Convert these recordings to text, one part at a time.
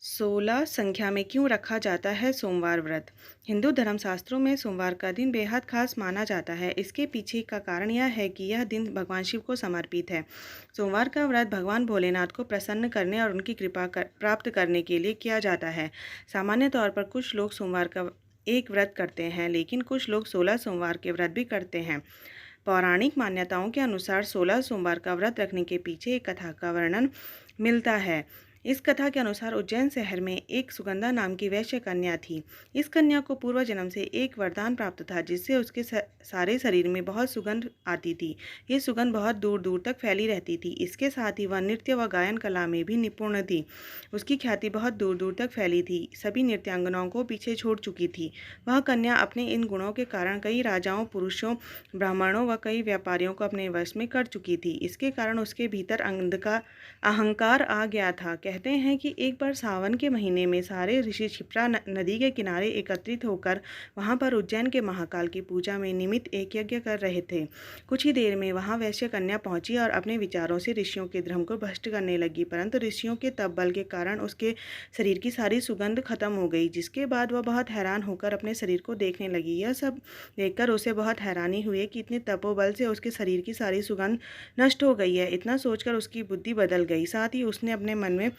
16 संख्या में क्यों रखा जाता है सोमवार व्रत? हिंदू धर्मशास्त्रों में सोमवार का दिन बेहद खास माना जाता है। इसके पीछे का कारण यह है कि यह दिन भगवान शिव को समर्पित है। सोमवार का व्रत भगवान भोलेनाथ को प्रसन्न करने और उनकी प्राप्त करने के लिए किया जाता है। सामान्य तौर पर कुछ लोग सोमवार का एक व्रत करते हैं, लेकिन कुछ लोग 16 सोमवार के व्रत भी करते हैं। पौराणिक मान्यताओं के अनुसार 16 सोमवार का व्रत रखने के पीछे एक कथा का वर्णन मिलता है। इस कथा के अनुसार उज्जैन शहर में एक सुगंधा नाम की वैश्य कन्या थी। इस कन्या को पूर्व जन्म से एक वरदान प्राप्त था, जिससे उसके सारे शरीर में बहुत सुगंध आती थी। ये सुगंध बहुत दूर दूर तक फैली रहती थी। इसके साथ ही वह नृत्य व गायन कला में भी निपुण थी। उसकी ख्याति बहुत दूर दूर तक फैली थी। सभी नृत्यांगनाओं को पीछे छोड़ चुकी थी। वह कन्या अपने इन गुणों के कारण कई राजाओं, पुरुषों, ब्राह्मणों व कई व्यापारियों को अपने वश में कर चुकी थी। इसके कारण उसके भीतर अहंकार आ गया था। कहते हैं कि एक बार सावन के महीने में सारे ऋषि क्षिप्रा नदी के किनारे एकत्रित होकर वहां पर उज्जैन के महाकाल की पूजा में निमित्त एक यज्ञ कर रहे थे। कुछ ही देर में वहां वैश्य कन्या पहुंची और अपने विचारों से ऋषियों के धर्म को भ्रष्ट करने लगी, परंतु ऋषियों के तप बल के कारण उसके शरीर की सारी सुगंध खत्म हो गई, जिसके बाद वह बहुत हैरान होकर अपने शरीर को देखने लगी। यह सब देखकर उसे बहुत हैरानी हुई कि इतने तपोबल से उसके शरीर की सारी सुगंध नष्ट हो गई है। इतना सोचकर उसकी बुद्धि बदल गई। साथ ही उसने अपने मन में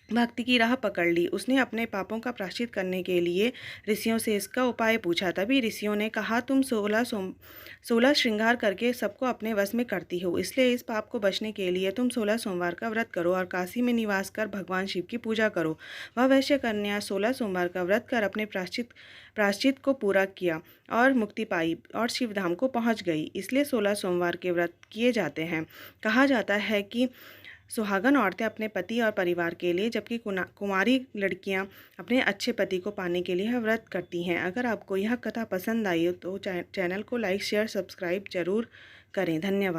भक्ति की राह पकड़ ली। उसने अपने पापों का प्रायश्चित करने के लिए ऋषियों से इसका उपाय पूछा। तभी ऋषियों ने कहा, तुम 16 श्रृंगार करके सबको अपने वश में करती हो, इसलिए इस पाप को बचने के लिए तुम 16 सोमवार का व्रत करो और काशी में निवास कर भगवान शिव की पूजा करो। वह वैश्य कन्या 16 सोमवार का व्रत कर अपने प्रायश्चित को पूरा किया और मुक्ति पाई और शिवधाम को पहुंच गई। इसलिए 16 सोमवार के व्रत किए जाते हैं। कहा जाता है कि सुहागन औरतें अपने पति और परिवार के लिए, जबकि कुमारी लड़कियां अपने अच्छे पति को पाने के लिए व्रत करती हैं। अगर आपको यह कथा पसंद आई हो तो चैनल को लाइक, शेयर, सब्सक्राइब जरूर करें। धन्यवाद।